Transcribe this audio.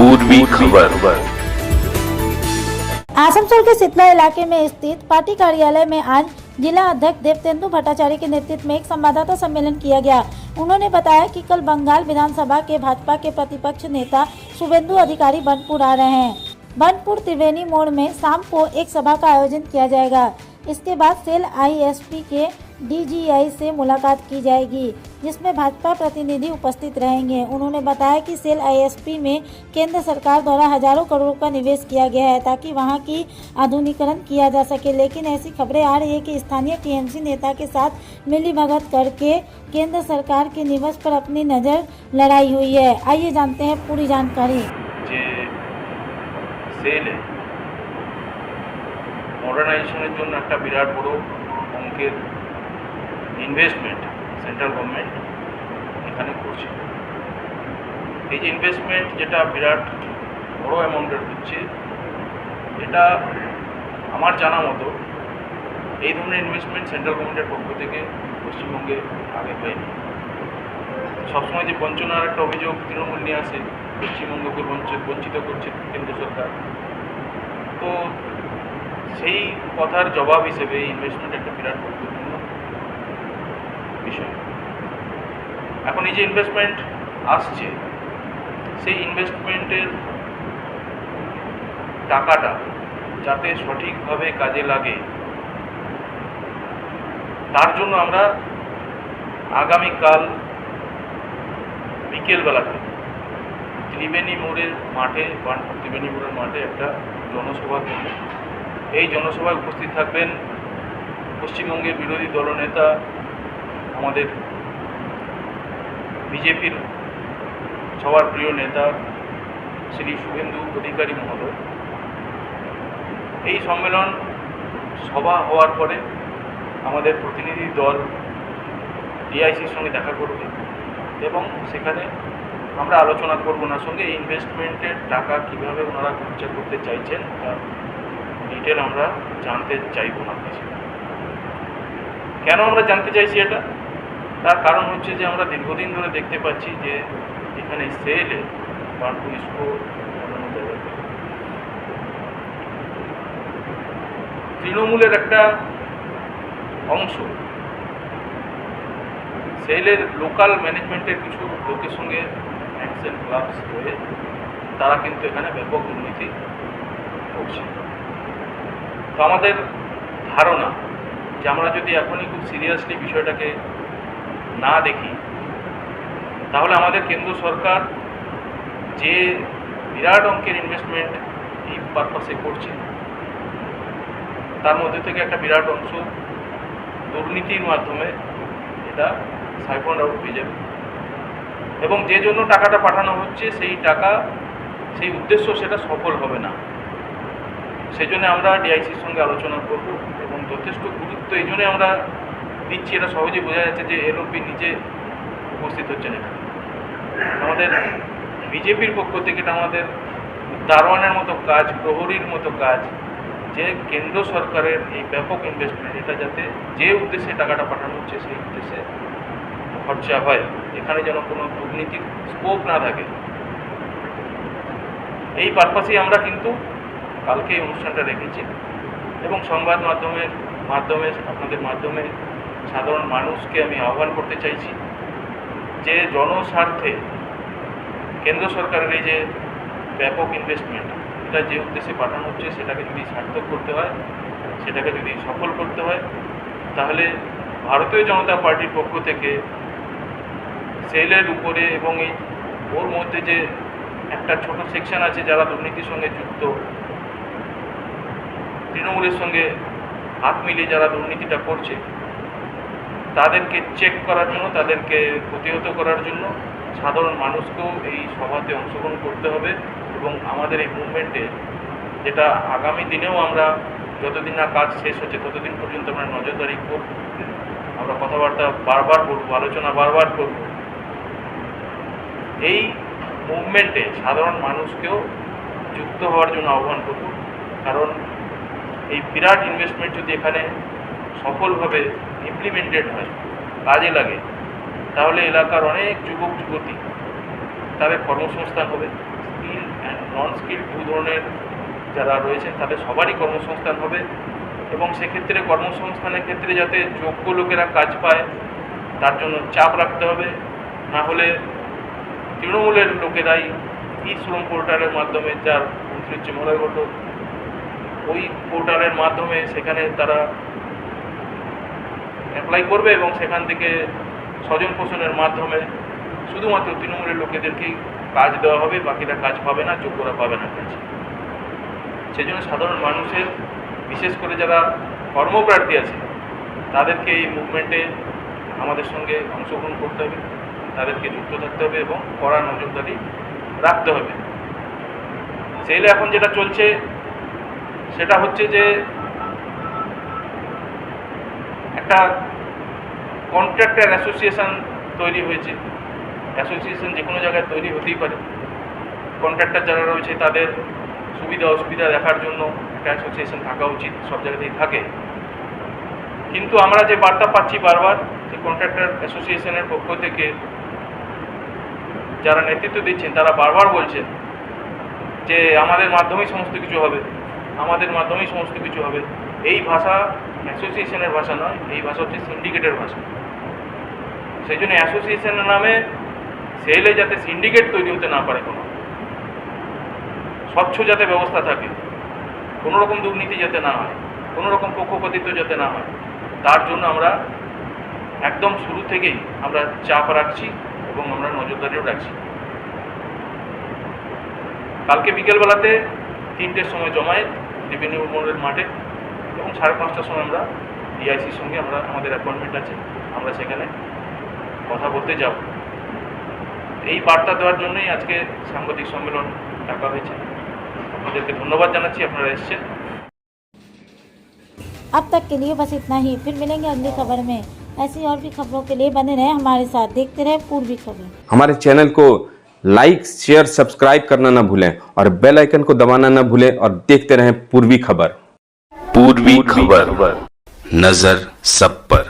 पूर्वी खबर। आसनसोल के सितला इलाके में स्थित पार्टी कार्यालय में आज जिला अध्यक्ष देवतेंदु भट्टाचार्य के नेतृत्व में एक संवाददाता सम्मेलन किया गया। उन्होंने बताया कि कल बंगाल विधानसभा के भाजपा के प्रतिपक्ष नेता शुभेंदु अधिकारी बनपुर आ रहे हैं। बनपुर त्रिवेणी मोड़ में शाम को एक सभा का आयोजन किया जाएगा। इसके बाद सेल आईएसपी के डीजीआई से मुलाकात की जाएगी, जिसमें भाजपा प्रतिनिधि उपस्थित रहेंगे। उन्होंने बताया कि सेल आईएसपी में केंद्र सरकार द्वारा हजारों करोड़ का निवेश किया गया है ताकि वहां की आधुनिकीकरण किया जा सके, लेकिन ऐसी खबरें आ रही है कि स्थानीय टीएमसी नेता के साथ मिलीभगत करके केंद्र सरकार के निवेश पर अपनी नजर लड़ाई हुई है। आइए जानते हैं पूरी जानकारी। মডার্নাইজেশনের জন্য একটা বিরাট বড় অঙ্কের ইনভেস্টমেন্ট সেন্ট্রাল গভর্নমেন্ট এখানে করছে। এই যে ইনভেস্টমেন্ট যেটা বিরাট বড় অ্যামাউন্টের হচ্ছে, এটা আমার জানা মতো এই ধরনের ইনভেস্টমেন্ট সেন্ট্রাল গভর্নমেন্টের পক্ষ থেকে পশ্চিমবঙ্গে আগে হয়নি। সবসময় যে বঞ্চনার একটা অভিযোগ তৃণমূল নিয়ে আসে, পশ্চিমবঙ্গকে বঞ্চিত করছে কেন্দ্র সরকার, তো সেই কথার জবাব হিসেবে এই ইনভেস্টমেন্ট একটা বিরাট গুরুত্বপূর্ণ বিষয়। এখন এই যে ইনভেস্টমেন্ট আসছে, সেই ইনভেস্টমেন্টের টাকাটা যাতে সঠিকভাবে কাজে লাগে, তার জন্য আমরা আগামীকাল বিকেলবেলাতে ত্রিবেণী মোড়ের মাঠে ত্রিবেণী মোড়ের মাঠে একটা জনসভা করব। এই জনসভায় উপস্থিত থাকবেন পশ্চিমবঙ্গের বিরোধী দলনেতা, আমাদের বিজেপির সবার প্রিয় নেতা শ্রী শুভেন্দু অধিকারী মহোদয়। এই সম্মেলন সভা হওয়ার পরে আমাদের প্রতিনিধি দল ডিআইসির সঙ্গে দেখা করবে এবং সেখানে আমরা আলোচনা করব ওনার সঙ্গে এই ইনভেস্টমেন্টের টাকা কীভাবে ওনারা খরচা করতে চাইছেন তার ডিটেল আমরা জানতে চাইব ওনার কাছে। কেন আমরা জানতে চাইছি এটা? তার কারণ হচ্ছে যে আমরা দীর্ঘদিন ধরে দেখতে পাচ্ছি যে এখানে সেলে বার্নপুর স্কোর তৃণমূলের একটা অংশ সেলের লোকাল ম্যানেজমেন্টের কিছু লোকের সঙ্গে অ্যাকশন ক্লাবস হয়ে তারা কিন্তু এখানে ব্যাপক দুর্নীতি করছে। তো আমাদের ধারণা যে আমরা যদি এখনই খুব সিরিয়াসলি বিষয়টাকে না দেখি, তাহলে আমাদের কেন্দ্র সরকার যে বিরাট অঙ্কের ইনভেস্টমেন্ট এই পারপাসে করছে, তার মধ্যে থেকে একটা বিরাট অংশ দুর্নীতির মাধ্যমে এটা সাইফন্ড আউট হয়ে যাবে এবং যে জন্য টাকাটা পাঠানো হচ্ছে সেই টাকা, সেই উদ্দেশ্য সেটা সফল হবে না। সেই জন্য আমরা ডিআইসির সঙ্গে আলোচনা করব এবং যথেষ্ট গুরুত্ব এই জন্যে আমরা দিচ্ছি, এটা সহজেই বোঝা যাচ্ছে যে এলওপি নিজে উপস্থিত হচ্ছেন এখানে। আমাদের বিজেপির পক্ষ থেকে এটা আমাদের দারোয়ানের মতো কাজ, প্রহরীর মতো কাজ, যে কেন্দ্র সরকারের এই ব্যাপক ইনভেস্টমেন্ট এটা যাতে যে উদ্দেশ্যে টাকাটা পাঠানো হচ্ছে সেই উদ্দেশ্যে খরচা হয়, এখানে যেন কোনো দুর্নীতির স্কোপ না থাকে। এই পারপাসেই আমরা কিন্তু কালকে এই অনুষ্ঠানটা রেখেছি এবং সংবাদ মাধ্যমে আপনাদের মাধ্যমে সাধারণ মানুষকে আমি আহ্বান করতে চাইছি যে জনস্বার্থে কেন্দ্র সরকারের এই যে ব্যাপক ইনভেস্টমেন্ট এটা যে উদ্দেশ্যে পাঠানো হচ্ছে সেটাকে যদি সার্থক করতে হয়, সেটাকে যদি সফল করতে হয়, তাহলে ভারতীয় জনতা পার্টির পক্ষ থেকে সেলের উপরে এবং এই ওর মধ্যে যে একটা ছোট সেকশন আছে যারা দুর্নীতির সঙ্গে যুক্ত, তৃণমূলের সঙ্গে হাত মিলিয়ে যারা দুর্নীতিটা করছে, তাদেরকে চেক করার জন্য, তাদেরকে প্রতিহত করার জন্য সাধারণ মানুষকেও এই সভাতে অংশগ্রহণ করতে হবে এবং আমাদের এই মুভমেন্টে যেটা আগামী দিনেও আমরা যতদিন না কাজ শেষ হচ্ছে ততদিন পর্যন্ত আমরা নজরদারি করব, আমরা কথাবার্তা বারবার করব, আলোচনা বারবার করব। এই মুভমেন্টে সাধারণ মানুষকেও যুক্ত হওয়ার জন্য আহ্বান করব, কারণ এই বিরাট ইনভেস্টমেন্ট যদি এখানে সফলভাবে ইমপ্লিমেন্টেড হয়, কাজে লাগে, তাহলে এলাকার অনেক যুবক যুবতী তাদের কর্মসংস্থান হবে, স্কিল অ্যান্ড নন স্কিল দু ধরনের যারা রয়েছেন তাদের সবারই কর্মসংস্থান হবে এবং সেক্ষেত্রে কর্মসংস্থানের ক্ষেত্রে যাতে যোগ্য লোকেরা কাজ পায় তার জন্য চাপ রাখতে হবে। না হলে তৃণমূলের লোকেরাই ই শ্রম পোর্টালের মাধ্যমে, যার মন্ত্রী হচ্ছে মলয় ঘটক, ওই পোর্টালের মাধ্যমে সেখানে তারা অ্যাপ্লাই করবে এবং সেখান থেকে স্বজন পোষণের মাধ্যমে শুধুমাত্র তৃণমূলের লোকেদেরকেই কাজ দেওয়া হবে, বাকিরা কাজ পাবে না, যোগ্যরা পাবে না কাজ। সেই জন্য সাধারণ মানুষের, বিশেষ করে যারা কর্মপ্রার্থী আছে, তাদেরকে এই মুভমেন্টে আমাদের সঙ্গে অংশগ্রহণ করতে হবে, তাদেরকে যুক্ত থাকতে হবে এবং কড়া নজরদারি রাখতে হবে। সেলে এখন যেটা চলছে সেটা হচ্ছে যে একটা কন্ট্রাক্টর অ্যাসোসিয়েশন তৈরি হয়েছে। অ্যাসোসিয়েশন যে কোনো জায়গায় তৈরি হতেই পারে। কন্ট্রাক্টর যারা রয়েছে তাদের সুবিধা অসুবিধা দেখার জন্য একটা অ্যাসোসিয়েশন থাকা উচিত, সব জায়গাতেই থাকে। কিন্তু আমরা যে বার্তা পাচ্ছি বারবার, যে কন্ট্রাক্টর অ্যাসোসিয়েশনের পক্ষ থেকে যারা নেতৃত্ব দিচ্ছেন তারা বারবার বলছেন যে আমাদের মাধ্যমেই সমস্ত কিছু হবে, আমাদের মাধ্যমেই সমস্ত কিছু হবে। এই ভাষা অ্যাসোসিয়েশনের ভাষা নয়, এই ভাষা হচ্ছে সিন্ডিকেটের ভাষা। সেই জন্য অ্যাসোসিয়েশনের নামে সেলে যাতে সিন্ডিকেট তৈরি হতে না পারে, কোনো স্বচ্ছ যাতে ব্যবস্থা থাকে, কোনো রকম দুর্নীতি যাতে না হয়, কোনো রকম পক্ষপাতিত্ব যাতে না হয়, তার জন্য আমরা একদম শুরু থেকেই আমরা চাপ রাখছি এবং আমরা নজরদারিও রাখছি। কালকে বিকেলবেলাতে 3টের সময় জমায়েত রেভিনিউ মোড়ের মাঠে এবং 5:30টার সময় আমরা ডিআইসির সঙ্গে আমাদের অ্যাপয়েন্টমেন্ট আছে, আমরা সেখানে কথা বলতে যাব। এই বার্তা দেওয়ার জন্যই আজকে সাংবাদিক সম্মেলন ডাকা হয়েছে। আপনাদেরকে ধন্যবাদ জানাচ্ছি, আপনারা এসেছেন। अब तक के लिए बस इतना ही। फिर मिलेंगे अगली खबर में। ऐसी और भी खबरों के लिए बने रहें हमारे साथ। देखते रहें पूर्वी खबर। हमारे चैनल को लाइक, शेयर, सब्सक्राइब करना ना भूलें और बेल आइकन को दबाना ना भूलें और देखते रहें पूर्वी खबर। पूर्वी खबर, नजर सब पर।